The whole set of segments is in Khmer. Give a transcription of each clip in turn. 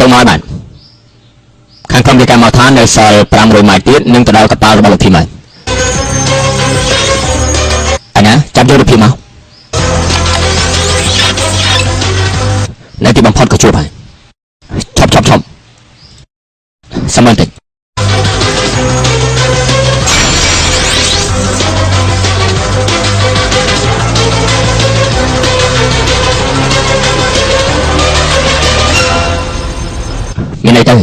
ទៅមកបានខាងក្រុមរាជការមកថានៅសល់500ម៉ែត្រទៀតនឹងទៅដល់កប៉ាល់របស់លោកធីមហើយអញ្ញាចាប់យករូបភាពមកនៅទីបំផុតក៏ជួបហើយឈប់សមន្តិមានន័យទៅ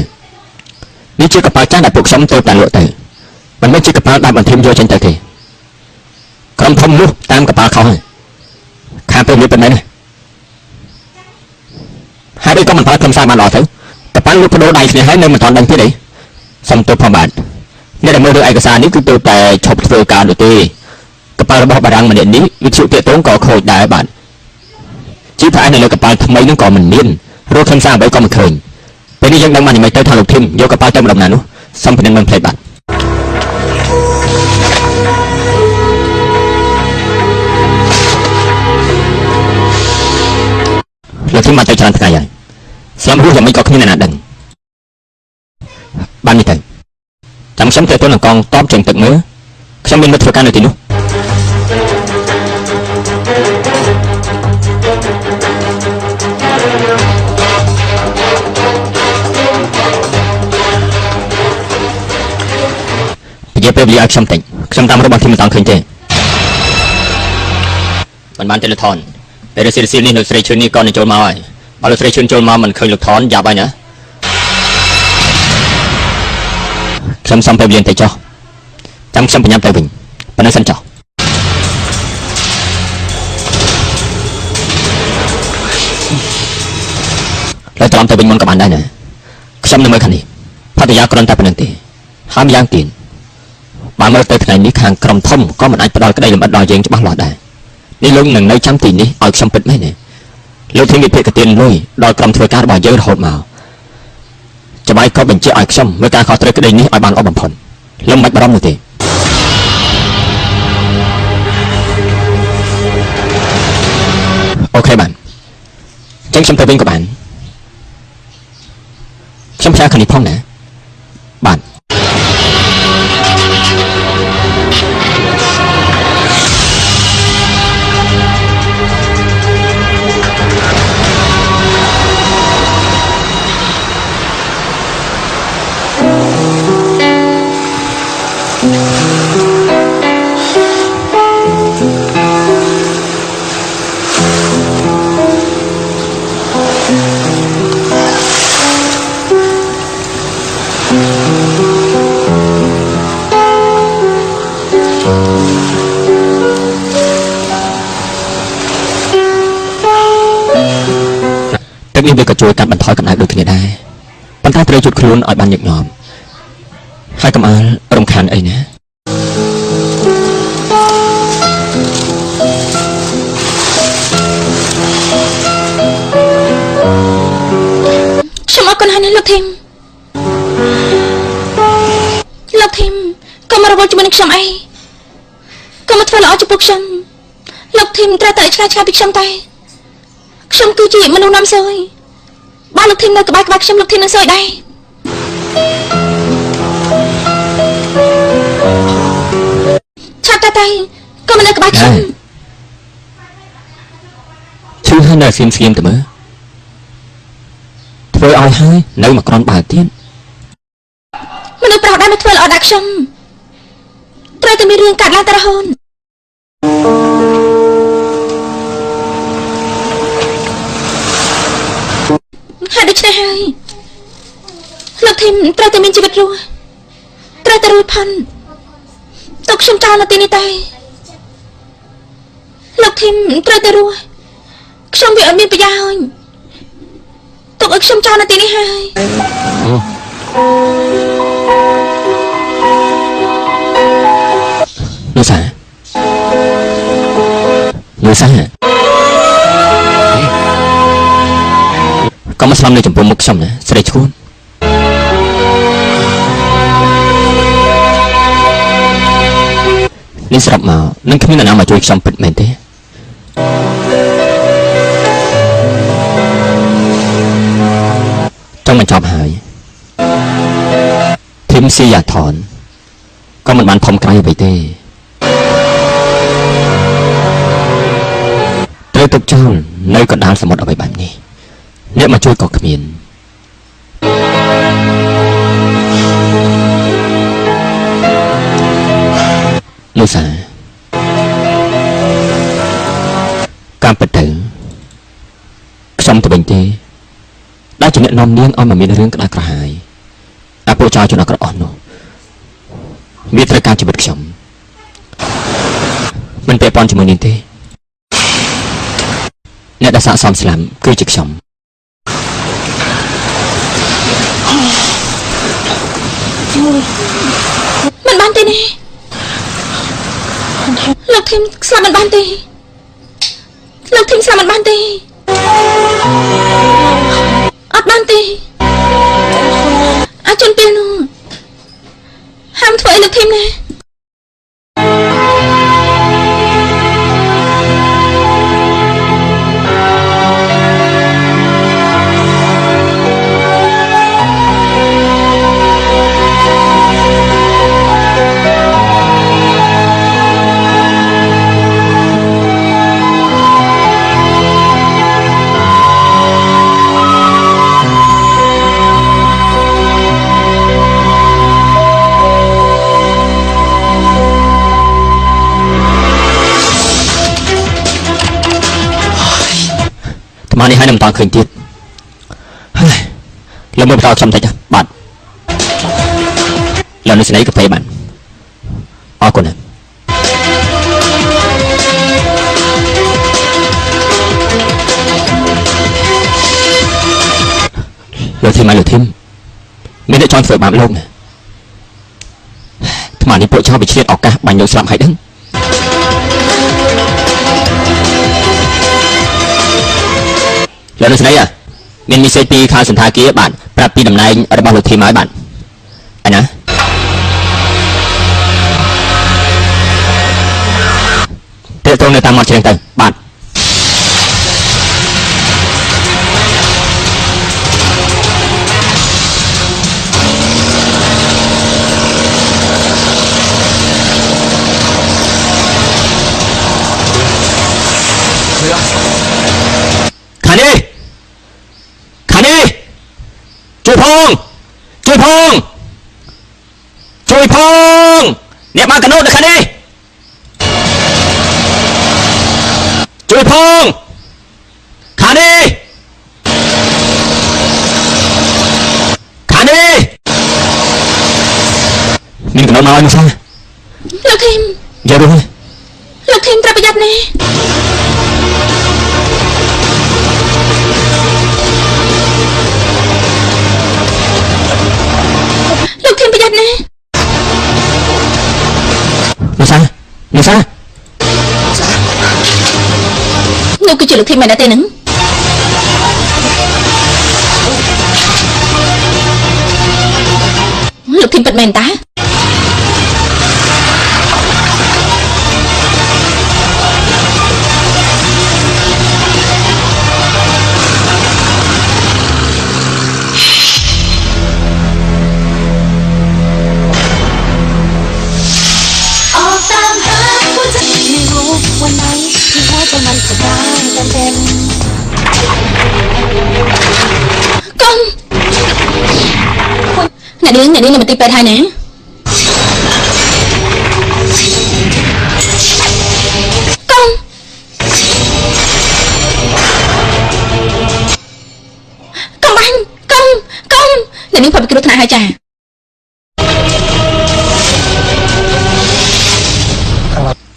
នេះជាកប៉ាល់ចាស់ដែលពួកខ្ញុំទៅតែលក់ទៅមិនមែនជាកប៉ាល់ដែលបន្ថែមយកចេញទៅទេក្រុមធំនោះតាមកប៉ាល់ខុសហើយខាងពេលនេះប៉ុណ្ណេះហើយដូចក៏មិនប្រើខ្លឹមសារបានល្អទៅកប៉ាល់លក់បដូរដៃគ្នាហើយនៅមិនទាន់ដឹងទៀតទេសុំទោសផងបាទអ្នកដែលមើលរឿងឯកសារនេះគឺទៅតែឈប់ធ្វើការនោះទេកប៉ាល់របស់បារាំងម្នាក់នេះវិទ្យុទាក់ទងក៏ខូចដែរបាទជីផានៅលើកប៉ាល់ថ្មីនឹងក៏មិនមានរកខ្លឹមសារអ្វីក៏មិនឃើញពេលនេះយើងដឹងបានយ៉ាងម៉េចទៅថាលោកធីមយកកប៉ាល់ទៅម្ដងណានោះសុំពីនឹងមិនផ្លេចបាទលោកធីមមកទៅច្រើនថ្ងៃហើយស្លាប់រស់យ៉ាងម៉េចក៏គ្មានអ្នកណាដឹងបាននេះទៅចាំខ្ញុំទៅនឹងកងតបចេញទឹកមើលខ្ញុំមានមិត្តធ្វើការនៅទីនោះនិយាយពេលវេលាឲ្យខ្ញុំតិចខ្ញុំតាមរបស់ធីមមិនតាំងឃើញទេមិនបានទេលោកថនពេលរសៀលនេះនៅស្រីឈឿននេះក៏នឹងចូលមកហើយបើលោកស្រីឈឿនចូលមកមិនឃើញលោកថនយ៉ាប់ហើយណាខ្ញុំសំពេលវេលាទៅចុះចាំខ្ញុំបញ្ញាប់ទៅវិញប៉ុណ្ណឹងសិនចុះហើយត្រឡប់ទៅវិញមុនក៏បានដែរណាខ្ញុំនៅមើលខាងនេះផតយាគ្រាន់តែប៉ុណ្្នឹងទេហើយម្យ៉ាងទៀតបើមើលទៅថ្ងៃនេះខាងក្រុមធំក៏មិនអាចផ្ដល់ក្តីលំអិតដល់យើងច្បាស់លាស់ដែរនេះលោកនឹងនៅចាំទីនេះឲ្យខ្ញុំពិតមែនទេលោកធានាភាគទានលុយដល់ក្រុមធ្វើការរបស់យើងរហូតមកចាំបាយក៏បញ្ជាក់ឲ្យខ្ញុំមើលការខុសត្រូវក្តីនេះឲ្យបានល្អបំផុតលោកមិនបាច់បារម្ភនោះទេអូខេបានចឹងខ្ញុំទៅវិញក៏បានខ្ញុំផ្សាយខាងនេះផងណាបាននេះវាក៏ជួយកាត់បន្ថយកម្ដៅដូចគ្នាដែរប៉ុន្តែត្រូវជូតខ្លួនឲ្យបានញឹកញាប់ហើយកុំអាលរំខានអីណាខ្ញុំអរគុណហើយណាលោកធីមក៏មករវល់ជាមួយនឹងខ្ញុំអីក៏មកធ្វើល្អចំពោះខ្ញុំលោកធីមត្រូវតែឆ្លាតឆ្លាតពីខ្ញុំតែខ្ញុំគឺជាមនុស្សណាំសយបើលោកធីមនៅក្បែរខ្ញុំលោកធីមនឹងសយដែរឆាប់តែក៏មិននៅក្បែរខ្ញុំឈឺហើយនៅស្ងៀមទៅមើលធ្វើឲ្យហើយនៅមកក្រនបើទៀតមនុស្សប្រុសដែលមកធ្វើល្អដាក់ខ្ញុំត្រូវតែមានរឿងកាត់ឡើងតែរហូតហើយដូច្នេះហើយលោកធីមត្រូវតែមានជីវិតរស់ត្រូវតែរួចផុតទុកខ្ញុំចោលនៅទីនេះតែលោកធីមត្រូវតែរស់ខ្ញុំវាអត់មានប្រយោជន៍ទុកឲ្យខ្ញុំចោលនៅទីនេះហើយលោកសាក៏មកស្លំនៅចំពោះមុខខ្ញុំណាស្រីឈួននេះស្រាប់មកនឹងគ្មានអ្នកណាមកជួយខ្ញុំពិតមែនទេច ต้องมันจอบหายทิมซียาถอนก็มันทอมไกลไปเต้เต้ตุกเจ้าในกระดานสมุดเอาไปแบบนี้เนี่ยมาช่วยกอกขมิ้นนุสาการปฏิขมตัวเป็นเต้ได้จะเนี่ยนอมเลี้ยงเอามามีเรื่องกระดากระหายอาปูจาจนอักระอ่อนโนมีตรการจีบขมมันเปรย์ปอนจมูกนินเต้เนี่ยได้สะสมสลัมคือจิกขมมันบ้านเต้เนี่ยลูกทีมสลัมมันบ้านเต้ลูกทีมสลัมมันบ้านเต้อัดบ้านเต้อาจนเปียโนห้ามถอยลูกทีมนะมานี่ให้น้ำตาคืนติดแล้วไม่ไปเอาชมใจจ้ะบัดแล้วนึกสิไหนกับไฟบันอ๋อคนนั้นเหลือที่มาเหลือทิมไม่ได้จอยเฟื่อบาปโลกเนี่ยทำไมนี่พวกชอบไปเชียดออกกะบันโยสลับให้ดึงแล้วนึกสิไหนอ่ะมีเซปีคาสุนทากีบันปรับปีดำนายระบาดเหลือที่ไม้บันอันนะเตะตรงในตามมอดเชียงตังบันขานี่จุยพงเนี่ยมากระโดดนะขานี่จุยพงขานี่มินกระโดดมาอะไรไม่ใช่ลูกทีมอย่ารู้เลยลูกทีมตระประหยัดเนี่ยลูกทีมประหยัดเนี่ยนุสาลูกคือจุดลูกทีมมาได้เต้หนึ่งลูกทีมปัดเมนตาวันไหนที่หัวใจมันสบายเต็มกงไหนดิ้งมันตีไปทายไหนกงบังไหนดิ้งพอไปกินรถทนายให้จ่า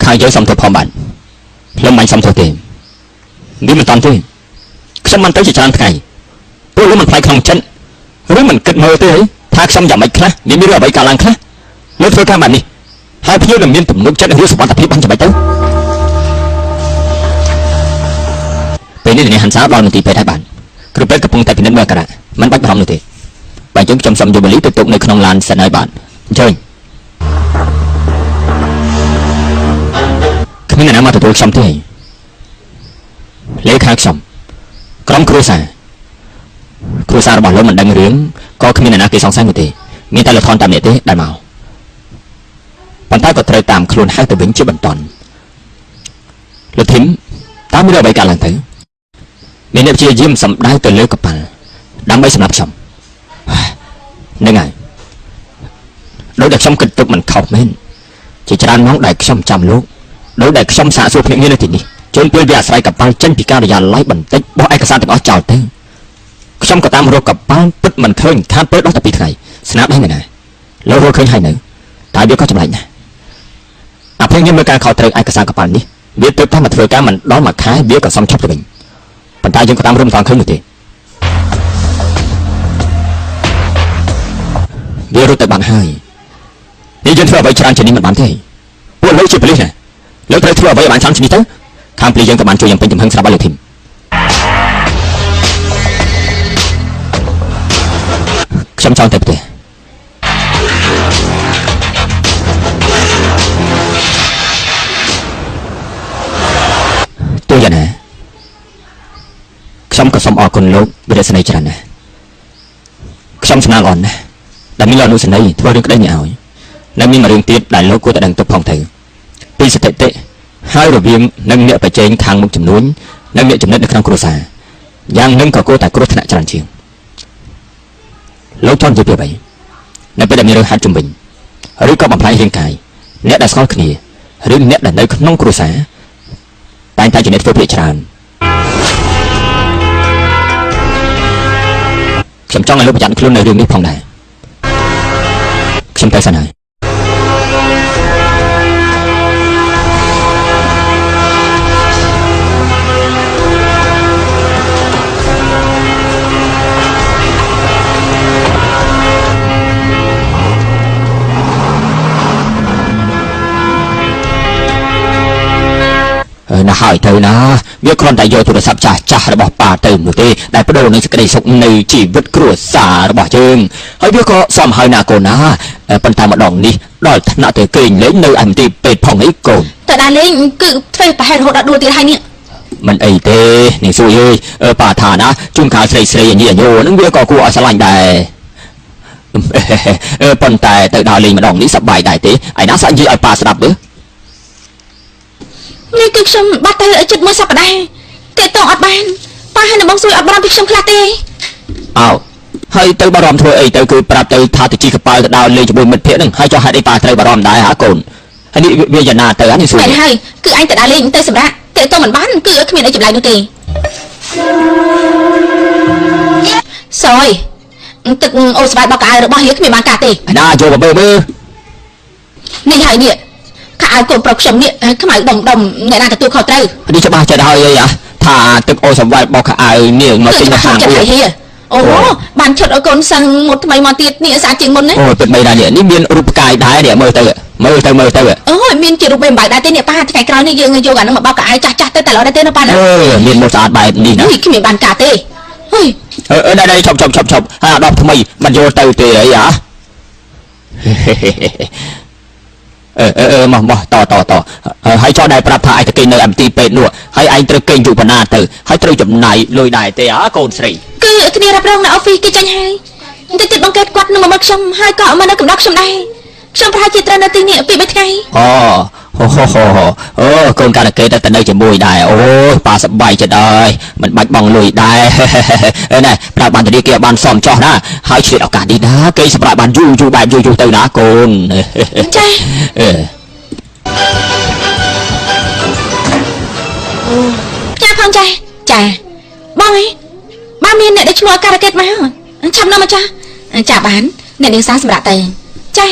ข้าเยอะสมตัวพอบันแล้วมันสมตัวเต็มนี่มันตอนที่ฉันมันtớiจะจานไงกูรู้มันไฟของฉันรู้มันเกิดมือตัวấyถ้าฉันอยากไม่คลานี่ไม่รู้อะไรการลังคลาแล้วเธอการบันนี่หาพี่เราเมียนตุ่มนุ๊กฉันรู้สึกว่าแต่พี่บันจะไปเต้เป็นนี่ในหันซ้ายบอลมันตีไปท้ายบันกรุ๊ปเล็กกับพงแต่เป็นนักเมื่อกระมันบักบอลหนึ่งทีไปจงจำสมอยู่บริตุกในขนมลานสนายบันเชิญขมิ้นน้ำมาตัวชมที่เล็กข้างชมกล้องครูสาย គ្រួសាររបស់លោកមិនដឹងរឿងក៏គ្មានអ្នកណាគេសង្ស័យនោះទេមានតែលោកថនតាមនេះទេដែលមកប៉ុន្តែក៏ត្រូវតាមខ្លួនហៅទៅវិញជាបន្តលោកធីមតើមានអ្វីកើតឡើងទៅមានអ្នកជាយាមសម្ដៅទៅលើកប៉ាល់ដើម្បីសម្រាប់ខ្ញុំនឹងហើយដោយតែខ្ញុំគិតទុកមិនខុសមែនជាច្រើនម៉ោងដែលខ្ញុំចាំលោកដោយតែខ្ញុំសាកសួរភ្នាក់ងារនៅទីនេះជន់ពេលវាអាស្រ័យកប៉ាល់ចេញពីការិយាល័យបន្តិចបោះឯកសារទាំងអស់ចោលទៅខ្ញុំក៏តាមរកកប៉ាល់ពិតមិនឃើញខាតពេលដល់តែ2ថ្ងៃស្នាប់ដែរណាលោករកឃើញហើយនៅតែវាក៏ចម្លែកណាស់អាភ្នាក់ងារមើលការខុសត្រូវឯកសារកប៉ាល់នេះវាទើបតែមកធ្វើការមិនដល់មួយខែវាក៏សំឈប់ទៅវិញប៉ុន្តែយើងក៏តាមរំថងឃើញនោះទេវារត់ទៅបានហើយនេះយើងធ្វើអ្វីច្រើនជាងនេះមិនបានទេពួកលោកជាប៉ូលីសណាលោកត្រូវធ្វើអ្វីឲ្យបានច្រើនជាងនេះទៅខាងប៉ូលីសយើងក៏បានជួយយ៉ាងពេញទំហឹងស្រាប់ហើយលោកធីមខ្ញុំចង់ទៅផ្ទះទោះយ៉ាងណាខ្ញុំក៏សូមអរគុណលោកវិរៈស្នេហ៍ច្រើនណាស់ខ្ញុំស្នើល្អណាស់ដែលមានលោកអនុសេនីយ៍ធ្វើរឿងក្តីនេះឲ្យនិងមានមួយរឿងទៀតដែលលោកគួរតែដឹងទុកផងទៅពីស្ថិតិហើយរវាងនឹងអ្នកប្រជែងខាងមុខចំនួននិងអ្នកចំណិតនៅក្នុងគ្រួសារយ៉ាងនឹងក៏គួរតែគ្រោះថ្នាក់ច្រើនជាងលោកចង់និយាយពីអ្វីនៅពេលដែលមានរឿងហាត់ជំវិញឬក៏បំផ្លាញរាងកាយអ្នកដែលស្គាល់គ្នាឬអ្នកដែលនៅក្នុងគ្រួសារតែងតែជាអ្នកធ្វើភាគច្រើនខ្ញុំចង់ឲ្យលោកប្រយ័ត្នខ្លួននៅរឿងនេះផងដែរខ្ញុំទៅសិនហើយណាហើយទៅណាវាគ្រាន់តែយកទូរស័ព្ទចាស់របស់ប៉ាទៅនោះទេដែលបដូរនឹងសេចក្តីសុខនៅជីវិតគ្រួសាររបស់យើងហើយវាក៏សមហើយណាកូនណាប៉ុន្តែម្ដងនេះដល់ថ្នាក់ទៅគេងលេងនៅឯមន្ទីរពេទ្យផងអីកូនតែដើរលេងគឺធ្វើប្រហែលរហូតដល់ដួលទៀតហើយនេះមិនអីទេនេះសួយអើយប៉ាថាណាជុំខោស្រីស្រីញីញោនឹងវាក៏គួរឲ្យស្រឡាញ់ដែរប៉ុន្តែទៅដើរលេងម្ដងនេះសប្បាយដែរទេឯណាសាក់និយាយឲ្យប៉ាស្ដាប់ទេនេះគឺខ្ញុំបាត់ទៅចិត្តមួយសប្តាហ៍តែតោះអត់បានប៉ាហើយនៅបងសួយអត់បារម្ភពីខ្ញុំខ្លះទេអោហើយទៅបារម្ភធ្វើអីទៅគឺប្រាប់ទៅថាទៅជីកប៉ាល់ទៅដើរលេងជាមួយមិត្តភ័ក្តិនឹងហើយចុះហេតុអីប៉ាត្រូវបារម្ភដែរហ่ากូនហើយនេះវាយ៉ាងណាទៅនេះសួយមែនហើយគឺអញទៅដើរលេងទៅសម្រាប់តែតោះមិនបានគឺគ្មានអីចម្លែកនោះទេសយទឹកអូស្បែកបោកកៅអៅរបស់វាគ្មានបានកាត់ទេណាយកមកមើលនេះហើយនេះខោឲ្យកូនប្រុសខ្ញុំនេះខ្មៅដុំអ្នកណាទទួលខុសត្រូវនេះច្បាស់ចិត្តហើយអីថាទឹកអូសម្វាយបោកខោអាវនេះមកទិញនៅហាងអូបានឈុតឲ្យកូនសឹងមកថ្មីមកទៀតនេះស្អាតជាងមុនណាអូពិតបីដែរនេះមានរូបផ្កាយដែរនេះមើលទៅអូមានជារូបបែបបាយដែរទេនេះប៉ាថ្ងៃក្រោយនេះយើងយកអានឹងមកបោកខោអាវចាស់តែតែល្អដែរទេណាប៉ាណាមានមកស្អាតបែបនេះណាគ្មានបានកាទេហុយដែរឈប់ហើយអាដបថ្មីមិនយកទៅទេអីមកតហើយចោះដែរប្រាប់ថាឯងទៅគេងនៅឯមន្ទីរពេទ្យនោះហើយឯងត្រូវគេងយូរប៉ុណ្ណាទៅហើយត្រូវចំណាយលុយដែរទេកូនស្រីគឺគ្នារ៉ាប់រងនៅអอฟហ្វិសគេចាញ់ហើយតែទៀតបង្កើតគាត់នឹងមកមើលខ្ញុំហើយក៏មកនៅកំដៅខ្ញុំដែរខ្ញុំប្រហែលជាត្រូវនៅទីនេះ2-3ថ្ងៃអូកូនកាលគេទៅនៅជាមួយដែរអូប៉ាសប្បាយចិត្តអើយមិនបាច់បង់លុយដែរណែប្រាប់បានធនាគារបានសមចោះណាហើយឆ្លៀតឱកាសនេះណាគេសម្រាប់បានយូរបែបយូរទៅណាកូនចាចាផងចាបងឯងបានមានអ្នកដែលឈ្មោះការ៉ាកេតមកឆាប់នាំមកចាបានអ្នកនាងសាសម្រាប់ទៅចា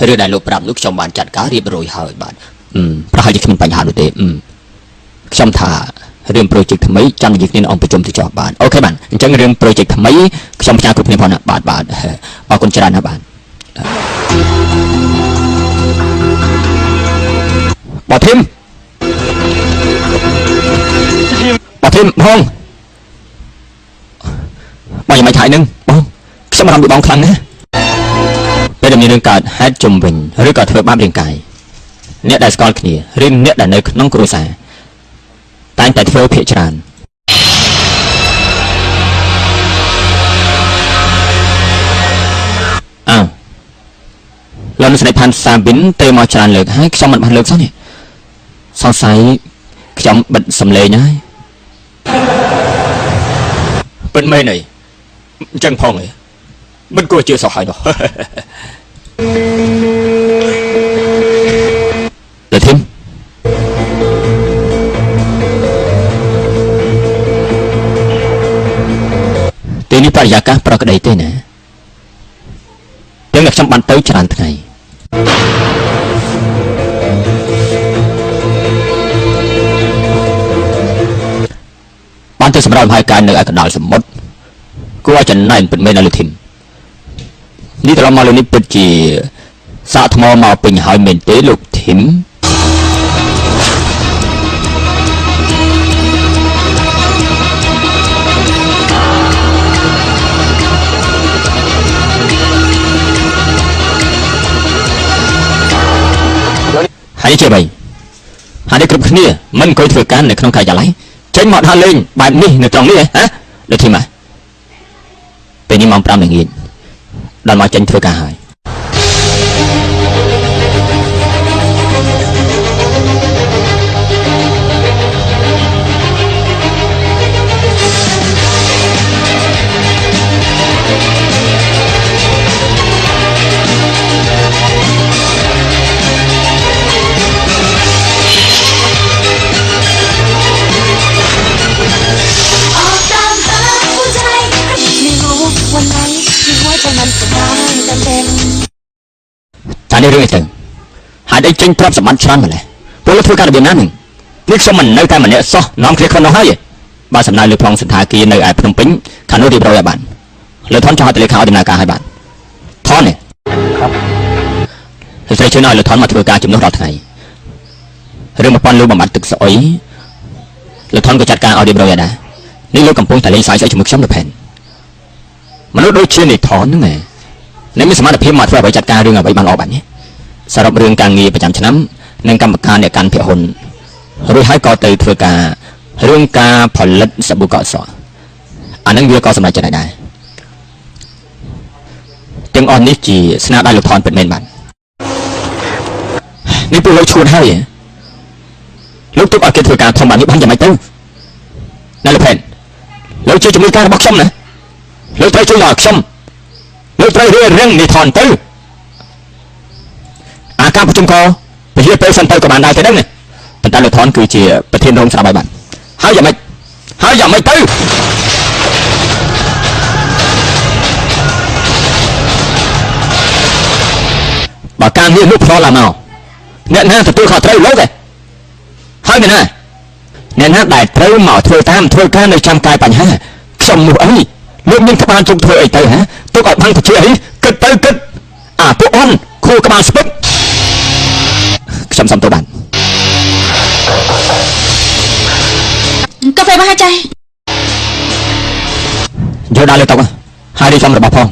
រឿងដែលលោកប្រាប់នោះខ្ញុំបានចាត់ការរៀបរយហើយបាទប្រហែលជាគ្មានបញ្ហានោះទេខ្ញុំថារឿងប្រូជិកថ្មីចាំនិយាយគ្នាអង្គប្រជុំទៅចោះបាទអូខេបាទអញ្ចឹងរឿងប្រូជិកថ្មីខ្ញុំផ្សាយគ្រប់គ្នាផងណាបាទអរគុណច្រើនណាស់បាទបាទធីមបងយ៉ាងម៉េចហើយនឹងបងខ្ញុំអារម្មណ៍ពីបងខ្លាំងណាស់ពេលដែលមានរឿងកើតហេតុជំវិញឬក៏ធ្វើបាបរាងកាយអ្នកដែលស្គាល់គ្នាឬអ្នកដែលនៅក្នុងគ្រួសារតែងតែធ្វើភាកច្រើនលោកស្រីផាន់សាប៊ីនទៅមកច្រើនលើកហើយខ្ញុំមិនបានលើកសោះនេះសង្ស័យខ្ញុំបិទសំឡេងហើយពិតមែនអីអញ្ចឹងផងអីមិនគួរជឿសោះហើយនោះលោកធីមទីនេះបរិយាកាសប្រក្តីទេណាខ្ញុំបានទៅច្រើនថ្ងៃបានទៅសម្រាប់ហើយការនៅឯកណ្ដាលសមុទ្រគួរឲ្យចំណែនពិតមែនណាលោកធីមនេះត្រឡប់មកលើនេះពិតជាសាកថ្មមកពេញហើយមែនទេលោកធីមហើយជាបីហើយគ្រប់គ្នាមិនអង្គុយធ្វើការនៅក្នុងការិយាល័យចេញមកដើរលេងបែបនេះនៅត្រង់នេះហ៎លោកធីមពេលនេះម៉ោង 5 ល្ងាចដល់មកចេញធ្វើការហើយតែនេះរឿងអីទៅហើយដេកចេញទ្រព្យសម្បត្តិច្រើនម្ល៉េះពលធ្វើការរបៀបណានឹងនេះខ្ញុំមិននៅតែម្នាក់សោះនាំគ្នាខ្លួននោះហើយបើសំណើលើប្លង់សន្តាគារនៅឯភ្នំពេញខាងនោះរៀបរយឲ្យបានលើថនចង់ឲ្យតលេខាឲ្យដំណើរការឲ្យបានថននេះស្រីជួយឲ្យលើថនមកធ្វើការជំនួសរាល់ថ្ងៃរឿងប្រព័ន្ធលូបំបត្តិទឹកស្អុយលើថនក៏ចាត់ការឲ្យរៀបរយឲ្យដែរនេះលោកកំពុងតែលេងសើចជាមួយខ្ញុំទៅផែនមនុស្សដូចជានេះថនហ្នឹងអ្នកមានសមត្ថភាពមកធ្វើឲ្យចាត់ការរឿងអ្វីបានល្អបាត់នេះសរុបរឿងការងារប្រចាំឆ្នាំនិងកម្មការអ្នកកាន់ភាគហ៊ុនរួចហើយក៏ទៅធ្វើការរឿងការផលិតសាប៊ូកកសក់អានឹងវាក៏សម្រេចចិត្តដែរទាំងអស់នេះជាស្នាដៃលោកថនពិតមែនបាទនេះពួកលោកឈួតហើយលោកទុកឲ្យគេធ្វើការធំបាននេះបានយ៉ាងម៉េចទៅណាលោកផែនលោកជួយជំនួយការរបស់ខ្ញុំណាលោកត្រូវជួយដល់ខ្ញុំលោកត្រូវរៀបរៀងនេះថនទៅអាការប្រជុំក៏ពជាពេលសិនទៅក៏បានដែរទេដឹងណាប៉ុន្តែលោកថនគឺជាប្រធានរងស្រាប់ហើយបាទហើយយ៉ាងម៉េចទៅបើការងារនោះផ្ដល់ឡើងមកអ្នកណាទទួលខុសត្រូវលោកទេហើយអ្នកណាដែលត្រូវមកធ្វើការនៅចាំកាយបញ្ហាខ្ញុំនោះអីលោកមានក្បាលជុកធ្វើអីទៅហ៎ទុកឲ្យបាំងទៅអីគិតអាពួកអន់គ្រូក្បាលស្ពឹកខ្ញុំសំទោសបានកាហ្វេមកចាយកដល់លើតុហើយរៀបចំរបស់ផង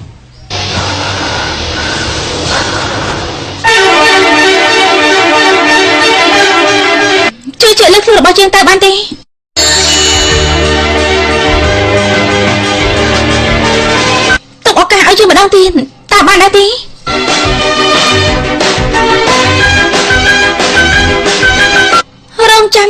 ជួយលើកខ្លួនរបស់ជាងតើបានទេទុកឱកាសឲ្យយើងម្ដងទៀតតើបានដែរទេរងចាំ